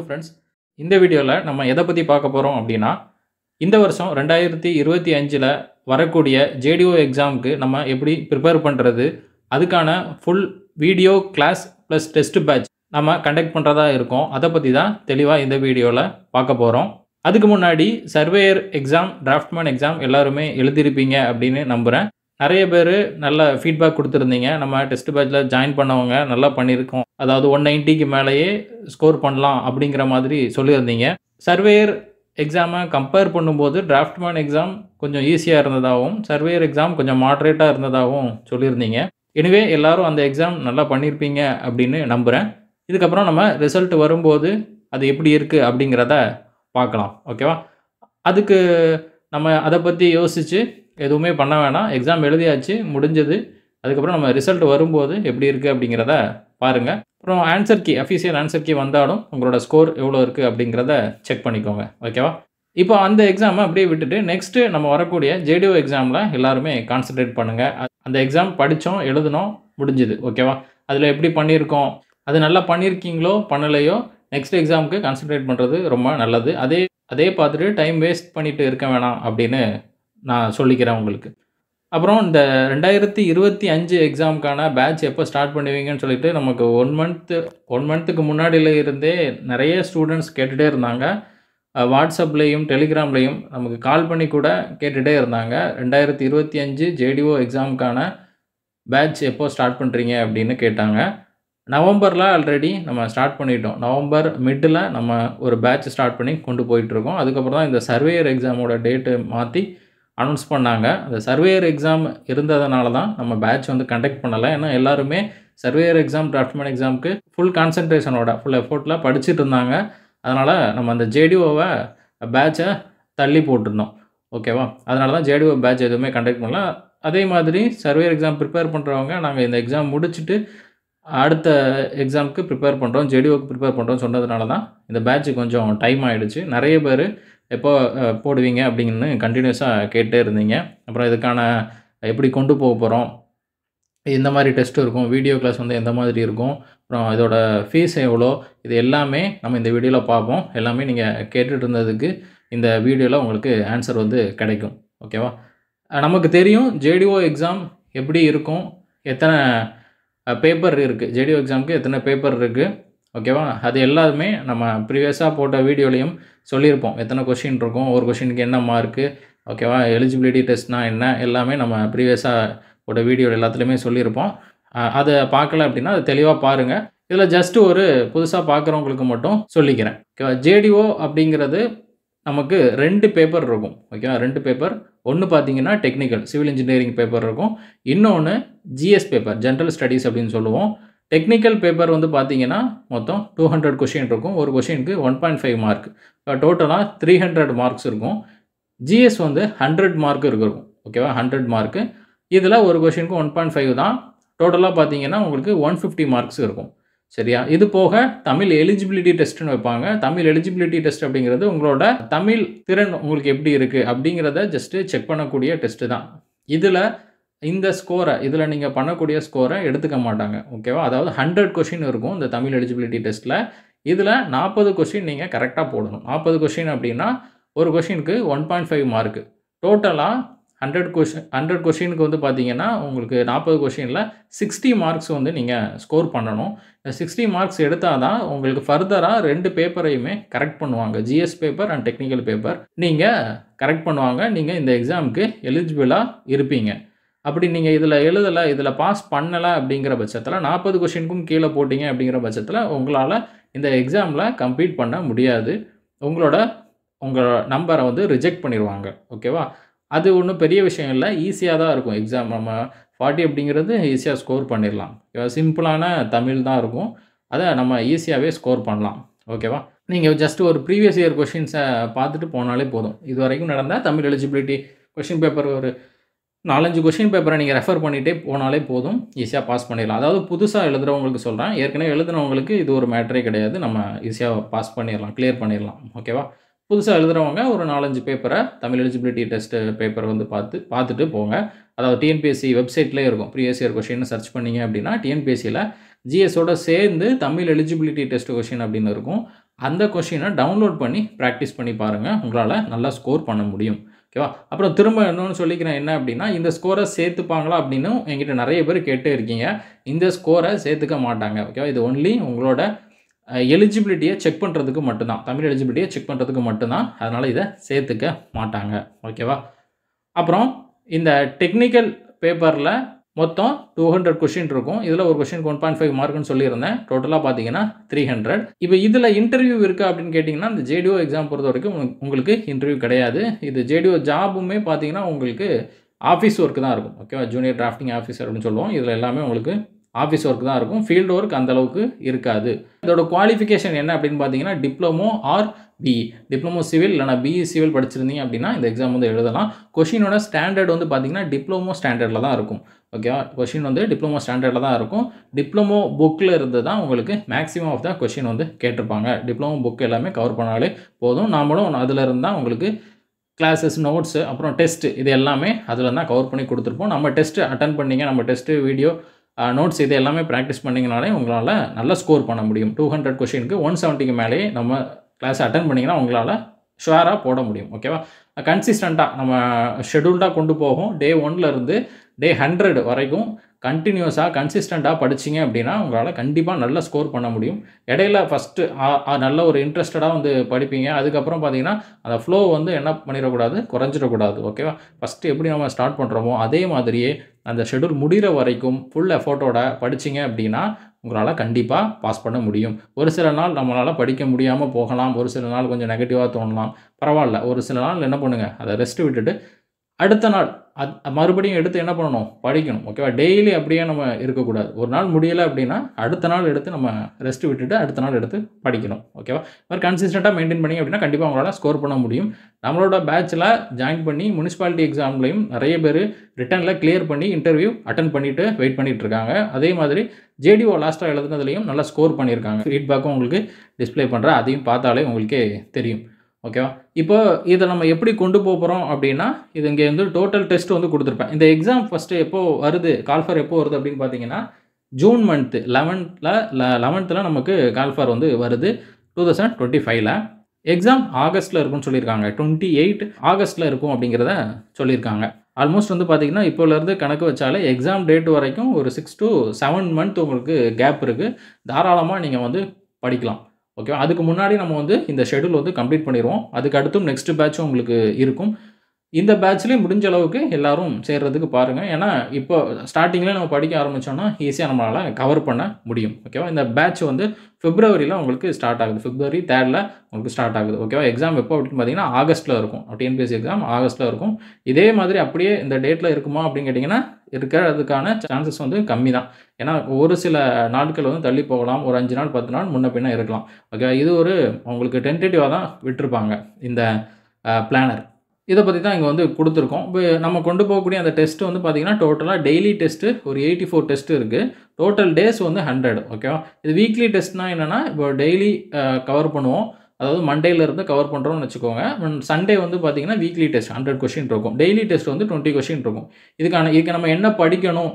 Friends. இந்த வீடியோல நம்ம எத பத்தி பார்க்க போறோம் அப்டின்னா, இந்த வருஷம் 2025ல வரக்கூடிய ஜேடிஓ எக்ஸாம்க்கு நம்ம எப்படி பிரிப்பேர் பண்றது? அதுக்கான full video class plus test batch நம்ம கண்டக்ட் பண்றதா இருக்கோம். அத பத்தி தான் தெளிவா இந்த வீடியோல பார்க்க போறோம். அதுக்கு முன்னாடி சர்வேயர் எக்ஸாம், டிராஃப்ட்மேன் எக்ஸாம் எல்லாருமே எழுதியிருப்பீங்க அப்படின்னு நம்புறேன். நெறைய பேரு நல்ல ஃபீட்பேக் குடுத்திருந்தீங்க. நம்ம டெஸ்ட் பேட்ச்ல ஜாயின் பண்ணவங்க நல்லா பண்ணியிருக்கோம். அதாவது 190க்கு மேலேயே ஸ்கோர் பண்ணலாம் அப்படிங்கிற மாதிரி சொல்லியிருந்தீங்க. சர்வேயர் எக்ஸாம கம்பேர் பண்ணும்போது டிராஃப்ட்மேன் எக்ஸாம் கொஞ்சம் ஈஸியா இருந்ததாவும், சர்வேயர் எக்ஸாம் கொஞ்சம் மாடரேட்டா இருந்ததாவும் சொல்லியிருந்தீங்க. எனிவே எல்லாரும் அந்த எக்ஸாம் நல்லா பண்ணியிருப்பீங்க அப்படின்னு நம்புறேன். இதுக்கப்புறம் நம்ம ரிசல்ட் வரும்போது அது எப்படி இருக்கு அப்படிங்கிறத பார்க்கலாம். ஓகேவா? அதுக்கு நம்ம அத பத்தி யோசிச்சு எதுவுமே பண்ண வேணாம். எக்ஸாம் எழுதியாச்சு, முடிஞ்சது. அதுக்கப்புறம் நம்ம ரிசல்ட் வரும்போது எப்படி இருக்கு அப்படிங்கிறத பாருங்க. அப்புறம் answer key, official answer key வந்தாலும் உங்களோட ஸ்கோர் எவ்வளோ இருக்கு அப்படிங்கிறத செக் பண்ணிக்கோங்க. ஓகேவா? இப்போ அந்த எக்ஸாம அப்படியே விட்டுட்டு நெக்ஸ்ட் நம்ம வரக்கூடிய ஜேடிஓ எக்ஸாம்ல எல்லாருமே கான்சன்ட்ரேட் பண்ணுங்க. அந்த எக்ஸாம் படிச்சோம், எழுதுனோம், முடிஞ்சது. ஓகேவா? அதில எப்படி பண்ணியிருக்கோம்? அது நல்லா பண்ணியிருக்கீங்களோ, பண்ணலையோ நெக்ஸ்ட் எக்ஸாம்க்கு கான்சன்ட்ரேட் பண்றது ரொம்ப நல்லது. அதே பார்த்துட்டு டைம் வேஸ்ட் பண்ணிட்டு இருக்க வேணாம் அப்படின்னு நான் சொல்லிக்கிறேன் உங்களுக்கு. அப்புறம் இந்த 2025 எக்ஸாம்க்கான பேட்ச் எப்போ ஸ்டார்ட் பண்ணுவீங்கன்னு சொல்லிட்டு நமக்கு 1 மந்த்துக்கு முன்னாடில இருந்தே நெறைய ஸ்டூடண்ட்ஸ் கேட்டுட்டே இருந்தாங்க. வாட்ஸ்அப்லயும், டெலிகிராம்லயும் நமக்கு கால் பண்ணி கூட கேட்டுட்டே இருந்தாங்க. 2025 ஜேடிஓ எக்ஸாம்க்கான பேட்ச் எப்போ ஸ்டார்ட் பண்றீங்க அப்படின்னு கேட்டாங்க. நவம்பர்ல ஆல்ரெடி நம்ம ஸ்டார்ட் பண்ணிட்டோம். நவம்பர் மிட்ல நம்ம ஒரு பேட்ச் ஸ்டார்ட் பண்ணி கொண்டு போயிட்டுருக்கோம். அதுக்கப்புறம் தான் இந்த சர்வேயர் எக்ஸாமோட டேட்டு மாத்தி அனௌன்ஸ் பண்ணாங்க. அந்த சர்வேயர் எக்ஸாம் இருந்ததுனால தான் நம்ம பேட்ச் வந்து கண்டக்ட் பண்ணல. ஏன்னா எல்லாருமே சர்வேயர் எக்ஸாம், டிராஃப்ட்மேன் எக்ஸாம்க்கு ஃபுல் கான்சன்ட்ரேஷனோட, ஃபுல் எஃபோர்ட்ல படிச்சுட்டு இருந்தாங்க. அதனால நம்ம அந்த ஜேடிஓவ பேட்ச தள்ளி போட்டிருந்தோம். ஓகேவா? அதனால தான் ஜேடிஓ பேட்ச் எதுவுமே கண்டக்ட் பண்ணல. அதே மாதிரி சர்வேயர் எக்ஸாம் ப்ரிப்பேர் பண்றவங்க, நாங்க இந்த எக்ஸாம் முடிச்சுட்டு அடுத்த எக்ஸாம்க்கு ப்ரிப்பேர் பண்றோம், ஜேடிஓக்கு ப்ரிப்பேர் பண்றோம்னு சொன்னதுனால தான் இந்த பேட்ச் கொஞ்சம் டைம் ஆயிடுச்சு. நெறைய பேரு எப்போ போடுவீங்க அப்படின்னு கன்டினியூஸா கேட்டுட்டே இருந்தீங்க. அப்புறம் இதுக்கான எப்படி கொண்டு போறோம்? எந்த மாரி டெஸ்ட் இருக்கும்? வீடியோ கிளாஸ் வந்து எந்த மாதிரி இருக்கும்? அப்புறம் இதோட ஃபீஸ் எவ்வளோ? இது எல்லாமே நம்ம இந்த வீடியோல பார்ப்போம். எல்லாமே நீங்க கேட்டுட்டு இருந்ததுக்கு இந்த வீடியோல உங்களுக்கு ஆன்சர் வந்து கிடைக்கும். ஓகேவா? நமக்கு தெரியும் ஜேடிஓ எக்ஸாம் எப்படி இருக்கும்? எத்தன பேப்பர் இருக்கு? ஜேடிஓ எக்ஸாம்க்கு எத்தன பேப்பர் இருக்கு? ஓகேவா? அது எல்லாமே நம்ம ப்ரீவியஸா போட்ட வீடியோலயும் சொல்லியிருப்போம். எத்தன கொஸ்டின் இருக்கும்? ஒரு கொஸ்டினுக்கு என்ன மார்க்கு? ஓகேவா? எலிஜிபிலிட்டி டெஸ்ட்னா என்ன? எல்லாமே நம்ம ப்ரீவியஸா போட்ட வீடியோ எல்லாத்துலயுமே சொல்லியிருப்போம். அத பார்க்கல அப்படின்னா அத தெளிவா பாருங்க. இதில ஜஸ்ட் ஒரு புதுசா பார்க்குறவங்களுக்கு மட்டும் சொல்லிக்கிறேன். ஓகேவா? ஜேடிஓ அப்படிங்கிறது நமக்கு 2 பேப்பர் இருக்கும். ஓகேவா? 2 பேப்பர். ஒண்ணு பார்த்தீங்கன்னா டெக்னிக்கல், சிவில் இன்ஜினியரிங் பேப்பர் இருக்கும். இன்னொன்னு ஜிஎஸ் பேப்பர், ஜெனரல் ஸ்டடீஸ் அப்படின்னு சொல்லுவோம். டெக்னிக்கல் பேப்பர் வந்து பார்த்தீங்கன்னா, மொத்தம் 200 கொஸ்டின் இருக்கும். ஒரு கொஸ்டினுக்கு 1.5 மார்க். டோட்டலா 300 மார்க்ஸ் இருக்கும். ஜிஎஸ் வந்து 100 மார்க் இருக்கும். ஓகேவா? 100 மார்க். இதில ஒரு கொஸ்டினுக்கு 1.5 தான். டோட்டலா பார்த்தீங்கன்னா, உங்களுக்கு 150 மார்க்ஸ் இருக்கும். சரியா? இது போக தமிழ் எலிஜிபிலிட்டி டெஸ்ட்ன்னு வைப்பாங்க. தமிழ் எலிஜிபிலிட்டி டெஸ்ட் அப்படிங்கிறது உங்களோட தமிழ் திறன் உங்களுக்கு எப்படி இருக்கு அப்படிங்கிறத ஜஸ்ட் செக் பண்ணக்கூடிய டெஸ்ட் தான். இந்த ஸ்கோர நீங்க பண்ணக்கூடிய ஸ்கோர எடுத்துக்க மாட்டாங்க. ஓகேவா? அதாவது 100 கொஸ்டின் இருக்கும் இந்த தமிழ் எலிஜிபிலிட்டி டெஸ்ட்ல. இதில 40 கொஸ்டின் நீங்க கரெக்ட்டா போடணும். 40 கொஸ்டின் அப்படின்னா, ஒரு கொஸ்டினுக்கு 1.5 மார்க். டோட்டலா 100 கொஸ்டினுக்கு வந்து பார்த்தீங்கன்னா, உங்களுக்கு 40 கொஸ்டின்ல 60 மார்க்ஸ் வந்து நீங்க ஸ்கோர் பண்ணணும். இந்த 60 மார்க்ஸ் எடுத்தா தான் உங்களுக்கு ஃபர்தரா 2 பேப்பரையுமே கரெக்ட் பண்ணுவாங்க. GS paper and technical paper நீங்க கரெக்ட் பண்ணுவாங்க. நீங்க இந்த எக்ஸாம்க்கு எலிஜிபிளா இருப்பீங்க. அப்படி நீங்க இதில எழுதல, இதில பாஸ் பண்ணல அப்படிங்கிற பட்சத்தில 40 கொஸ்டினுக்கும் கீழ போட்டீங்க அப்படிங்கிற பட்சத்தில உங்களால இந்த எக்ஸாம்ல கம்ப்ளீட் பண்ண முடியாது. உங்க நம்பர வந்து ரிஜெக்ட் பண்ணிருவாங்க. ஓகேவா? அது ஒண்ணும் பெரிய விஷயம் இல்ல. ஈஸியா தான் இருக்கும் எக்ஸாம். நம்ம 40 அப்படிங்கிறது ஈஸியா ஸ்கோர் பண்ணிரலாம். சிம்பிளான தமிழ் தான் இருக்கும். அத நம்ம ஈஸியாவே ஸ்கோர் பண்ணலாம். ஓகேவா? நீங்க ஜஸ்ட் ஒரு ப்ரீவியஸ் இயர் கொஸ்டின்ஸ பார்த்துட்டு போனாலே போதும். இதுவரைக்கும் நடந்த தமிழ் எலிஜிபிலிட்டி கொஸ்டின் பேப்பர் ஒரு 4, 5 கொஸ்டின் பேப்பர நீங்க ரெஃபர் பண்ணிட்டே போனாலே போதும். ஈஸியா பாஸ் பண்ணிடலாம். அதாவது புதுசா எழுதுறவங்களுக்கு சொல்றேன். ஏற்கனவே எழுதுனவங்களுக்கு இது ஒரு மேட்டரே கிடையாது. நம்ம ஈஸியா பாஸ் பண்ணிரலாம். கிளியர் பண்ணிரலாம். ஓகேவா? புதுசா எழுதுறவங்க ஒரு 4, 5 பேப்பர தமிழ் எலிஜிபிலிட்டி டெஸ்ட் பேப்பர் வந்து பார்த்துட்டு போங்க. அதாவது டிஎன்பிஎஸ்சி வெப்சைட்லயே இருக்கும். ப்ரீவியஸ் இயர் கொஸ்டின் சர்ச் பண்ணீங்க அப்படின்னா, டிஎன்பிஎஸ்சில ஜிஎஸோட சேர்ந்து தமிழ் எலிஜிபிலிட்டி டெஸ்ட் கொஸ்டின் அப்படின்னு இருக்கும். அந்த கொஷினை டவுன்லோட் பண்ணி ப்ராக்டிஸ் பண்ணி பாருங்கள். உங்களால் நல்லா ஸ்கோர் பண்ண முடியும். ஓகேவா? அப்புறம் திரும்ப இன்னொன்று சொல்லிக்கிறேன் என்ன அப்படின்னா, இந்த ஸ்கோரை சேர்த்துப்பாங்களா அப்படின்னு என்கிட்ட நிறைய பேர் கேட்டே இருக்கீங்க. இந்த ஸ்கோரை சேர்த்துக்க மாட்டாங்க. ஓகேவா? இது ஒன்லி உங்களோட எலிஜிபிலிட்டியை செக் பண்ணுறதுக்கு மட்டும்தான். தமிழ் எலிஜிபிலிட்டியை செக் பண்ணுறதுக்கு மட்டும்தான். அதனால் இதை சேர்த்துக்க மாட்டாங்க. ஓகேவா? அப்புறம் இந்த டெக்னிக்கல் பேப்பரில் மொத்தம் 200 கொஷின் இருக்கும். இதில் ஒரு கொஷினுக்கு 1.5 மார்க்குன்னு சொல்லியிருந்தேன். டோட்டலாக பார்த்தீங்கன்னா 300. இப்போ இதில் இன்டர்வியூ இருக்கா அப்படின்னு கேட்டிங்கன்னா, இந்த ஜேடிஓ எக்ஸாம் பொறுத்த வரைக்கும் உங்களுக்கு இன்டர்வியூ கிடையாது. இது ஜேடிஓ ஜாபுமே பார்த்தீங்கன்னா உங்களுக்கு ஆஃபீஸ் ஒர்க் தான் இருக்கும். ஓகேவா? ஜூனியர் டிராஃப்டிங் ஆஃபீஸர் அப்படின்னு சொல்லுவோம். இதில் எல்லாமே உங்களுக்கு ஆஃபீஸ் ஒர்க் தான் இருக்கும். ஃபீல்டு ஒர்க் அந்தளவுக்கு இருக்காது. இதோட குவாலிஃபிகேஷன் என்ன அப்படின்னு பார்த்தீங்கன்னா, diploma or BE. Diploma civil இல்லைனா பிஇ சிவில் படிச்சிருந்தீங்க அப்படின்னா இந்த எக்ஸாம் வந்து எழுதலாம். கொஷினோட ஸ்டாண்டர்ட் வந்து பார்த்தீங்கன்னா டிப்ளமோ ஸ்டாண்டர்டில் தான் இருக்கும். ஓகேவா? கொஷின் வந்து டிப்ளமோ ஸ்டாண்டர்டில் தான் இருக்கும். டிப்ளமோ புக்கில் இருந்து தான் உங்களுக்கு மேக்ஸிமம் ஆஃப் த கொஷின் வந்து கேட்டிருப்பாங்க. டிப்ளமோ புக் எல்லாமே கவர் பண்ணாலே போதும். நாமளும் அதில் இருந்து தான் உங்களுக்கு கிளாஸஸ், நோட்ஸு, அப்புறம் டெஸ்ட்டு இது எல்லாமே அதில் தான் கவர் பண்ணி கொடுத்துருப்போம். நம்ம டெஸ்ட்டு அட்டன் பண்ணிங்க, நம்ம டெஸ்ட்டு வீடியோ நோட்ஸ் இது எல்லாமே ப்ராக்டிஸ் பண்ணிங்கனாலே உங்களால் நல்லா ஸ்கோர் பண்ண முடியும். 200 கொஷினுக்கு 170க்கு மேலேயே நம்ம கிளாஸ் அட்டன் பண்ணிங்கன்னா உங்களால் ஷுவராக போட முடியும். ஓகேவா? கன்சிஸ்டண்ட்டாக நம்ம ஷெடியூல்டாக கொண்டு போகும். டே 1லேருந்து டே 100 வரைக்கும் கண்டினியூஸாக கன்சிஸ்டண்ட்டாக படிச்சிங்க அப்படின்னா உங்களால் கண்டிப்பாக நல்ல ஸ்கோர் பண்ண முடியும். இடையில ஃபஸ்ட்டு நல்ல ஒரு இன்ட்ரெஸ்டடாக வந்து படிப்பீங்க. அதுக்கப்புறம் பார்த்தீங்கன்னா அந்த ஃப்ளோ வந்து என்ன பண்ணிடக்கூடாது, குறைஞ்சிடக்கூடாது. ஓகேவா? ஃபஸ்ட்டு எப்படி நம்ம ஸ்டார்ட் பண்ணுறோமோ அதே மாதிரியே அந்த ஷெடியூல் முடிகிற வரைக்கும் ஃபுல் எஃபோர்ட்டோட படிச்சிங்க அப்படின்னா உங்களால் கண்டிப்பாக பாஸ் பண்ண முடியும். ஒரு சில நாள் நம்மளால் படிக்க முடியாமல் போகலாம். ஒரு சில நாள் கொஞ்சம் நெகட்டிவாக தோணலாம். பரவாயில்ல. ஒரு சில நாள் என்ன பண்ணுங்கள், அதை ரெஸ்ட் விட்டுட்டு அடுத்த நாள் மறுபடியும் எடுத்து என்ன பண்ணணும், படிக்கணும். ஓகேவா? டெய்லி அப்படியே நம்ம இருக்கக்கூடாது. ஒரு நாள் முடியலை அப்படின்னா அடுத்த நாள் எடுத்து நம்ம ரெஸ்ட் விட்டுட்டு அடுத்த நாள் எடுத்து படிக்கணும். ஓகேவா? இது மாதிரி கன்சிஸ்டண்ட்டாக மெயின்டைன் பண்ணிங்க அப்படின்னா கண்டிப்பாக உங்களால் ஸ்கோர் பண்ண முடியும். நம்மளோட பேட்சில் ஜாயின் பண்ணி முனிசிபாலிட்டி எக்ஸாம்லையும் நிறைய பேர் ரிட்டனில் கிளியர் பண்ணி இன்டர்வியூ அட்டன் பண்ணிவிட்டு வெயிட் பண்ணிகிட்டு இருக்காங்க. அதே மாதிரி ஜேடிஓ லாஸ்ட்டாக எழுதுனதுலையும் நல்லா ஸ்கோர் பண்ணியிருக்காங்க. ஃபீட்பேக்கும் உங்களுக்கு டிஸ்பிளே பண்ணுறேன். அதையும் பார்த்தாலே உங்களுக்கே தெரியும். ஓகேவா? இப்போ இதை நம்ம எப்படி கொண்டு போகிறோம் அப்படின்னா, இது இங்கே வந்து டோட்டல் டெஸ்ட் வந்து கொடுத்துருப்பேன். இந்த எக்ஸாம் ஃபஸ்ட்டு எப்போ வருது, கால்ஃபர் எப்போ வருது அப்படின்னு பார்த்தீங்கன்னா, ஜூன் மந்த்து 11th நமக்கு கால்ஃபர் வந்து வருது 2025. எக்ஸாம் ஆகஸ்ட்டில் இருக்கும்னு சொல்லியிருக்காங்க. 28 ஆகஸ்ட்டில் இருக்கும் அப்படிங்கிறத சொல்லியிருக்காங்க. ஆல்மோஸ்ட் வந்து பார்த்தீங்கன்னா இப்போலேருந்து கணக்கு வச்சாலே எக்ஸாம் டேட் வரைக்கும் ஒரு 6 to 7 month உங்களுக்கு கேப் இருக்குது. தாராளமாக நீங்கள் வந்து படிக்கலாம். ஓகேவா? அதுக்கு முன்னாடி நம்ம வந்து இந்த ஷெடியூல் வந்து கம்ப்ளீட் பண்ணிடுவோம். அதுக்கு அடுத்தும் நெக்ஸ்ட் பேட்சும் உங்களுக்கு இருக்கும். இந்த பேட்ச்லேயும் முடிஞ்ச அளவுக்கு எல்லாரும் சேர்றதுக்கு பாருங்கள். ஏன்னா இப்போ ஸ்டார்டிங்கில் நம்ம படிக்க ஆரம்பித்தோன்னா ஈஸியாக நம்மளால் கவர் பண்ண முடியும். ஓகேவா? இந்த பேட்ச் வந்து பிப்ரவரியில் உங்களுக்கு ஸ்டார்ட் ஆகுது. February 3rd உங்களுக்கு ஸ்டார்ட் ஆகுது. ஓகேவா? எக்ஸாம் எப்போ அப்படின்னு பார்த்தீங்கன்னா ஆகஸ்ட்டில் இருக்கும். டிஎன்பிஎஸ்சி எக்ஸாம் ஆகஸ்ட்டில் இருக்கும். இதே மாதிரி அப்படியே இந்த டேட்டில் இருக்குமா அப்படின்னு கேட்டிங்கன்னா இருக்கிறதுக்கான சான்சஸ் வந்து கம்மி தான். ஏன்னா ஒரு சில நாட்கள் வந்து தள்ளி போகலாம். ஒரு 5 நாள் 10 நாள் முன்ன பின்ன இருக்கலாம். ஓகே, இது ஒரு உங்களுக்கு டென்டேட்டிவாக தான் விட்டுருப்பாங்க இந்த பிளானர். இதை பற்றி தான் இங்கே வந்து கொடுத்துருக்கோம். இப்போ நம்ம கொண்டு போகக்கூடிய அந்த டெஸ்ட்டு வந்து பார்த்திங்கன்னா டோட்டலாக டெய்லி டெஸ்ட்டு ஒரு 84 டெஸ்ட்டு இருக்குது. டோட்டல் டேஸ் வந்து 100. ஓகேவா? இது வீக்லி டெஸ்ட்னால் என்னென்னா இப்போ டெய்லி கவர் பண்ணுவோம். அதாவது மண்டேலேருந்து கவர் பண்ணுறோம்னு வச்சுக்கோங்க. சண்டே வந்து பார்த்திங்கன்னா வீக்லி டெஸ்ட் 100 கொஷின் இருக்கும். டெய்லி டெஸ்ட் வந்து 20 கொஷின் இருக்கும். இதுக்கு நம்ம என்ன படிக்கணும்,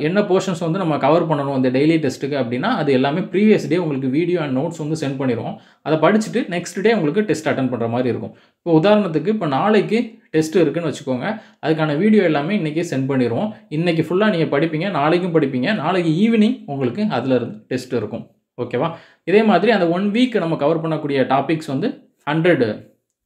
என்ன போர்ஷன்ஸ் வந்து நம்ம கவர் பண்ணணும் இந்த டெய்லி டெஸ்ட்டுக்கு அப்படின்னா அது எல்லாமே ப்ரீவியஸ் டே உங்களுக்கு வீடியோ அண்ட் நோட்ஸ் வந்து சென்ட் பண்ணிடுவோம். அதை படிச்சுட்டு நெக்ஸ்ட் டே உங்களுக்கு டெஸ்ட் அட்டன் பண்ணுற மாதிரி இருக்கும். இப்போ உதாரணத்துக்கு இப்போ நாளைக்கு டெஸ்ட் இருக்குன்னு வச்சுக்கோங்க. அதுக்கான வீடியோ எல்லாமே இன்றைக்கி சென்ட் பண்ணிடுவோம். இன்றைக்கி ஃபுல்லாக நீங்கள் படிப்பீங்க, நாளைக்கும் படிப்பீங்க. நாளைக்கு ஈவினிங் உங்களுக்கு அதில் இருந்து டெஸ்ட் இருக்கும். ஓகேவா? இதே மாதிரி அந்த 1 வீக் நம்ம கவர் பண்ணக்கூடிய டாபிக்ஸ் வந்து 100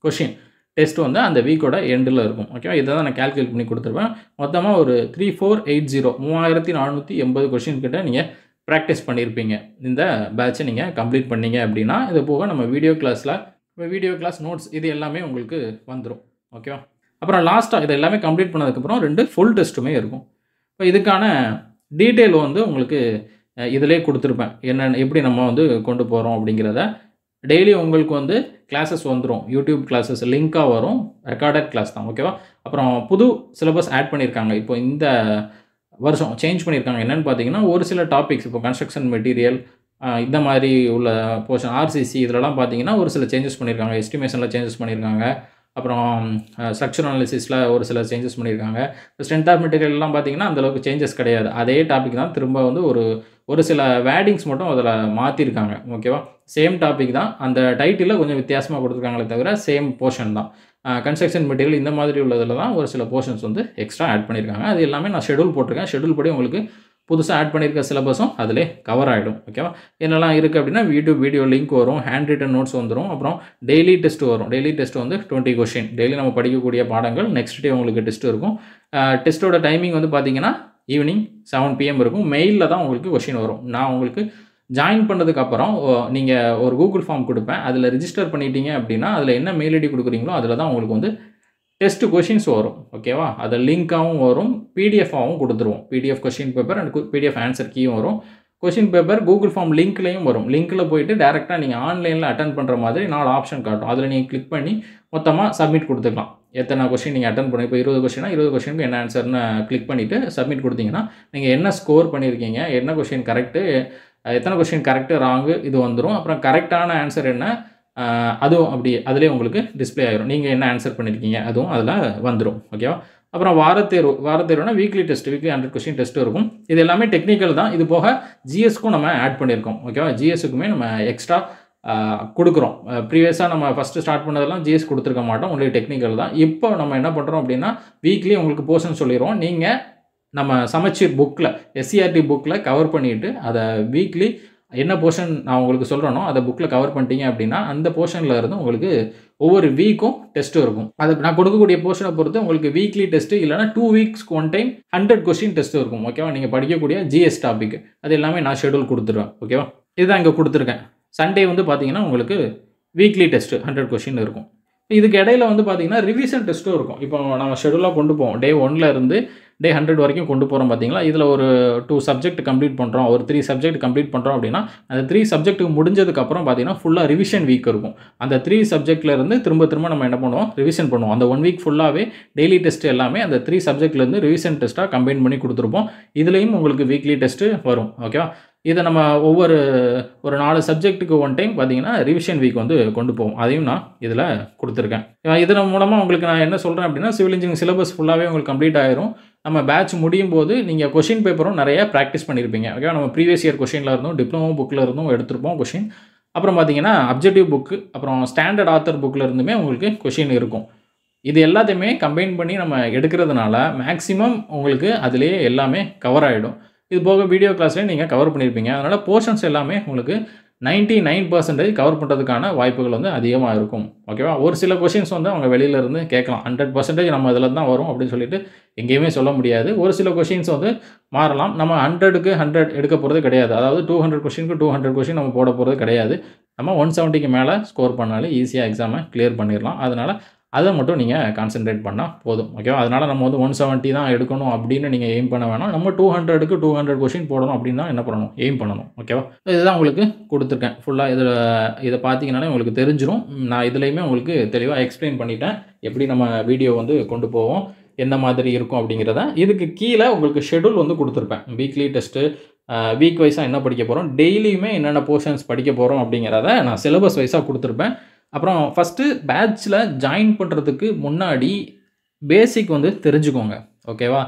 கொஷின் டெஸ்ட் வந்து அந்த வீக்கோட எண்டில் இருக்கும். ஓகேவா? இதை தான் நான் கால்குலேட் பண்ணி கொடுத்துருப்பேன். மொத்தமாக ஒரு 3480 3480 கொஷின் கிட்ட நீங்கள் ப்ராக்டிஸ் பண்ணியிருப்பீங்க. இந்த பேட்சை நீங்கள் கம்ப்ளீட் பண்ணீங்க அப்படின்னா இது போக நம்ம வீடியோ கிளாஸ் நோட்ஸ் இது எல்லாமே உங்களுக்கு வந்துடும். ஓகேவா? அப்புறம் லாஸ்ட்டாக இதை எல்லாமே கம்ப்ளீட் பண்ணதுக்கப்புறம் 2 ஃபுல் டெஸ்ட்டுமே இருக்கும். இப்போ இதுக்கான டீட்டெயில் வந்து உங்களுக்கு இதிலே கொடுத்துருப்பேன். என்னென்ன எப்படி நம்ம வந்து கொண்டு போகிறோம் அப்படிங்கிறத. டெய்லி உங்களுக்கு வந்து கிளாஸஸ் வந்துடும். யூடியூப் கிளாஸஸ் லிங்காக வரும். ரெக்கார்டட் கிளாஸ் தான். ஓகேவா? அப்புறம் புது சிலபஸ் ஆட் பண்ணியிருக்காங்க. இப்போ இந்த வருஷம் சேஞ்ச் பண்ணியிருக்காங்க. என்னென்னு பார்த்தீங்கன்னா ஒரு சில டாபிக்ஸ் இப்போ கன்ஸ்ட்ரக்ஷன் மெட்டீரியல் இந்த மாதிரி உள்ள போர்ஷன் ஆர்சிசி இதிலலாம் பார்த்தீங்கன்னா ஒரு சில சேஞ்சஸ் பண்ணியிருக்காங்க. எஸ்டிமேஷனில் சேஞ்சஸ் பண்ணியிருக்காங்க. அப்புறம் ஸ்ட்ரக்சர் அனாலிசிஸில் ஒரு சில சேஞ்சஸ் பண்ணியிருக்காங்க. ஸ்ட்ரென்த் ஆஃப் மெட்டீரியல்லாம் பார்த்தீங்கன்னா அந்தளவுக்கு சேஞ்சஸ் கிடையாது. அதே டாபிக் தான் திரும்ப வந்து ஒரு சில வேர்டிங்ஸ் மட்டும் அதில் மாற்றிருக்காங்க. ஓகேவா? சேம் டாபிக் தான். அந்த டைட்டிலில் கொஞ்சம் வித்தியாசமாக கொடுத்துருக்காங்களே தவிர சேம் போர்ஷன் தான். கன்ஸ்ட்ரக்ஷன் மெட்டீரியல் இந்த மாதிரி உள்ளதில் தான் ஒரு சில போர்ஷன்ஸ் வந்து எக்ஸ்ட்ரா ஆட் பண்ணியிருக்காங்க. அது எல்லாமே நான் ஷெட்யூல் போட்டிருக்கேன். ஷெட்யூல் படி உங்களுக்கு புதுசாக ஆட் பண்ணியிருக்க சிலபஸும் அதிலே கவர் ஆகிடும். ஓகேவா? என்னெல்லாம் இருக்குது அப்படின்னா வீடியோ லிங்க் வரும், ஹேண்ட் ரிட்டன் நோட்ஸ் வந்துடும், அப்புறம் டெய்லி டெஸ்ட் வரும். டெய்லி டெஸ்ட் வந்து 20 கொஷின். டெய்லி நம்ம படிக்கக்கூடிய பாடங்கள் நெக்ஸ்ட் டே உங்களுக்கு டெஸ்ட் இருக்கும். டெஸ்ட்டோட டைமிங் வந்து பார்த்தீங்கன்னா ஈவினிங் 7 PM இருக்கும். மெயிலில் தான் உங்களுக்கு கொஷின் வரும். நான் உங்களுக்கு ஜாயின் பண்ணதுக்கப்புறம் நீங்கள் ஒரு கூகுள் ஃபார்ம் கொடுப்பேன். அதில் ரிஜிஸ்டர் பண்ணிட்டீங்க அப்படின்னா அதில் என்ன மெயில் ஐடி கொடுக்குறீங்களோ அதில் தான் உங்களுக்கு வந்து டெஸ்ட் கொஷின்ஸ் வரும். ஓகேவா? அது லிங்காகவும் வரும், பிடிஎஃபாகவும் கொடுத்துருவோம். PDF question paper and PDF answer கீயும் வரும். கொஷின் பேப்பர் கூகுள் ஃபார்ம் லிங்க்லேயும் வரும். லிங்க்கில் போயிட்டு டேரெக்டாக நீங்கள் ஆன்லைனில் அட்டன் பண்ணுற மாதிரி 4 ஆப்ஷன் காட்டும். அதில் நீங்கள் கிளிக் பண்ணி மொத்தமாக சப்மிட் கொடுத்துக்கலாம். எத்தனை கொஷின் நீங்கள் அட்டன் பண்ணி இப்போ 20 கொஷினா 20 கொஷினுக்கு என்ன ஆன்சர்னு கிளிக் பண்ணிவிட்டு சப்மிட் கொடுத்தீங்கன்னா நீங்கள் என்ன ஸ்கோர் பண்ணியிருக்கீங்க, என்ன கொஷின் கரெக்டு, எத்தனை கொஷின் கரெக்டு ராங்கு இது வந்துடும். அப்புறம் கரெக்டான ஆன்சர் என்ன அதுவும் அப்படி அதிலே உங்களுக்கு டிஸ்பிளே ஆகிரும். நீங்கள் என்ன ஆன்சர் பண்ணியிருக்கீங்க அதுவும் அதில் வந்துடும். ஓகேவா? அப்புறம் வாரத்தேர்வுனா வீக்லி 100 கொஷின் டெஸ்ட் இருக்கும். இது எல்லாமே டெக்னிக்கல் தான். இது போக ஜிஎஸ்க்கும் நம்ம ஆட் பண்ணியிருக்கோம். ஓகேவா? ஜிஎஸ்க்குமே நம்ம எக்ஸ்ட்ரா கொடுக்குறோம். ப்ரீவியஸாக நம்ம ஃபஸ்ட்டு ஸ்டார்ட் பண்ணதெல்லாம் ஜிஎஸ் கொடுத்துருக்க மாட்டோம். உங்களுக்கு டெக்னிக்கல் தான். இப்போ நம்ம என்ன பண்ணுறோம் அப்படின்னா வீக்லி உங்களுக்கு போர்ஷன் சொல்லிடுவோம். நீங்கள் நம்ம சமச்சீர் புக்கில் எஸ்சிஆர்டி புக்கில் கவர் பண்ணிவிட்டு அதை வீக்லி என்ன போர்ஷன் நான் உங்களுக்கு சொல்கிறேனோ அதை புக்கில் கவர் பண்ணிட்டீங்க அப்படின்னா அந்த போர்ஷனில் இருந்து உங்களுக்கு ஒவ்வொரு வீக்கும் டெஸ்ட்டு இருக்கும். அது நான் கொடுக்கக்கூடிய போர்ஷனை பொறுத்து உங்களுக்கு வீக்லி டெஸ்ட்டு இல்லைனா 2 வீக்ஸ்க்கு ஒன் டைம் 100 கொஸ்டின் டெஸ்ட்டு இருக்கும். ஓகேவா? நீங்கள் படிக்கக்கூடிய ஜிஎஸ் டாபிக் அது எல்லாமே நான் ஷெட்யூல் கொடுத்துருவேன். ஓகேவா? இதுதான் இங்கே கொடுத்துருக்கேன். சண்டே வந்து பார்த்தீங்கன்னா உங்களுக்கு வீக்லி டெஸ்ட்டு 100 கொஸ்டின் இருக்கும். இதுக்கு இடையில வந்து பார்த்தீங்கன்னா ரிவிஷன் டெஸ்ட்டும் இருக்கும். இப்போ நம்ம ஷெட்யூலாக கொண்டு போவோம். டே 1ல் இருந்து டே 100 வரைக்கும் கொண்டு போகிறோம் பார்த்தீங்களா? இதில் ஒரு 2 சப்ஜெக்ட் கம்ப்ளீட் பண்ணுறோம், ஒரு 3 சப்ஜெக்ட் கம்ப்ளீட் பண்ணுறோம் அப்படின்னா அந்த 3 சப்ஜெக்ட்டுக்கு முடிஞ்சதுக்கப்புறம் பார்த்தீங்கன்னா ஃபுல்லாக ரிவிஷன் வீக் இருக்கும். அந்த 3 சப்ஜெக்ட்லேருந்து திரும்ப நம்ம என்ன பண்ணுவோம், ரிவிஷன் பண்ணுவோம். அந்த 1 வீக் ஃபுல்லாகவே டெய்லி டெஸ்ட் எல்லாமே அந்த 3 சப்ஜெக்ட்லேருந்து ரிவிஷன் டெஸ்ட்டாக கம்பைன் பண்ணி கொடுத்துருப்போம். இதுலேயும் உங்களுக்கு வீக்லி டெஸ்ட்டு வரும். ஓகேவா? இதை நம்ம ஒரு 4 சப்ஜெக்ட்டுக்கு ஒன் டைம் பார்த்தீங்கன்னா ரிவிஷன் வீக் வந்து கொண்டு போவோம். அதையும் நான் இதில் கொடுத்துருக்கேன். இதன் மூலமாக உங்களுக்கு நான் என்ன சொல்கிறேன் அப்படின்னா சிவில் இன்ஜினியரிங் சிலபஸ் ஃபுல்லாகவே உங்களுக்கு கம்ப்ளீட் ஆயிரும். நம்ம பேட்ச் முடியும் போது நீங்கள் கொஷின் பேப்பரும் நிறைய ப்ராக்டிஸ் பண்ணியிருப்பீங்க. ஓகேவா? நம்ம ப்ரீவியஸ் இயர் கொஷினில் இருந்தும் டிப்ளமோ புக்கில் இருந்தும் எடுத்திருப்போம் கொஷின். அப்புறம் பார்த்தீங்கன்னா அப்ஜெக்டிவ் புக்கு அப்புறம் ஸ்டாண்டர்ட் ஆத்தர் புக்கில் இருந்துமே உங்களுக்கு கொஷின் இருக்கும். இது எல்லாத்தையுமே கம்பைன் பண்ணி நம்ம எடுக்கிறதுனால மேக்ஸிமம் உங்களுக்கு அதிலேயே எல்லாமே கவர் ஆகிடும். இது போக வீடியோ கிளாஸ்லேயே நீங்கள் கவர் பண்ணியிருப்பீங்க. அதனால் போர்ஷன்ஸ் எல்லாமே உங்களுக்கு 99% கவர் பண்ணுறதுக்கான வாய்ப்புகள் வந்து அதிகமாக இருக்கும். ஓகேவா? ஒரு சில கொஷின்ஸ் வந்து அவங்க வெளியிலேருந்து கேட்கலாம். 100% நம்ம இதில் தான் வரும் அப்படின்னு சொல்லிட்டு எங்கேயுமே சொல்ல முடியாது. ஒரு சில கொஷின்ஸ் வந்து மாறலாம். நம்ம 100க்கு 100 எடுக்க போகிறது கிடையாது. அதாவது 200 கொஷினுக்கு 200 கொஷின் நம்ம போட போகிறது கிடையாது. நம்ம 170க்கு மேலே ஸ்கோர் பண்ணாலே ஈஸியாக எக்ஸாமை கிளியர் பண்ணிடலாம். அதனால் அதை மட்டும் நீங்கள் கான்சென்ட்ரேட் பண்ணால் போதும். ஓகேவா? அதனால் நம்ம வந்து 170 தான் எடுக்கணும் அப்படின்னு நீங்கள் எய்ம் பண்ண வேணாம். நம்ம 200க்கு 200 கொஷின் போடணும் அப்படின்னு தான் என்ன பண்ணணும், எய்ம் பண்ணணும். ஓகேவா? இதுதான் உங்களுக்கு கொடுத்துருக்கேன். ஃபுல்லாக இதை பார்த்தீங்கன்னாலே உங்களுக்கு தெரிஞ்சிடும். நான் இதுலேயுமே உங்களுக்கு தெளிவாக எக்ஸ்பிளைன் பண்ணிட்டேன். எப்படி நம்ம வீடியோ வந்து கொண்டு போவோம், எந்த மாதிரி இருக்கும் அப்படிங்கிறத. இதுக்கு கீழே உங்களுக்கு ஷெட்யூல் வந்து கொடுத்துருப்பேன். வீக்லி டெஸ்ட்டு, வீக் வைஸாக என்ன படிக்க போகிறோம், டெய்லியுமே என்னென்ன போர்ஷன்ஸ் படிக்க போகிறோம் அப்படிங்கிறத நான் சிலபஸ் வைஸாக கொடுத்துருப்பேன். அப்புறம் ஃபஸ்ட்டு பேட்ச்சில் ஜாயின் பண்ணுறதுக்கு முன்னாடி பேசிக் வந்து தெரிஞ்சுக்கோங்க. ஓகேவா?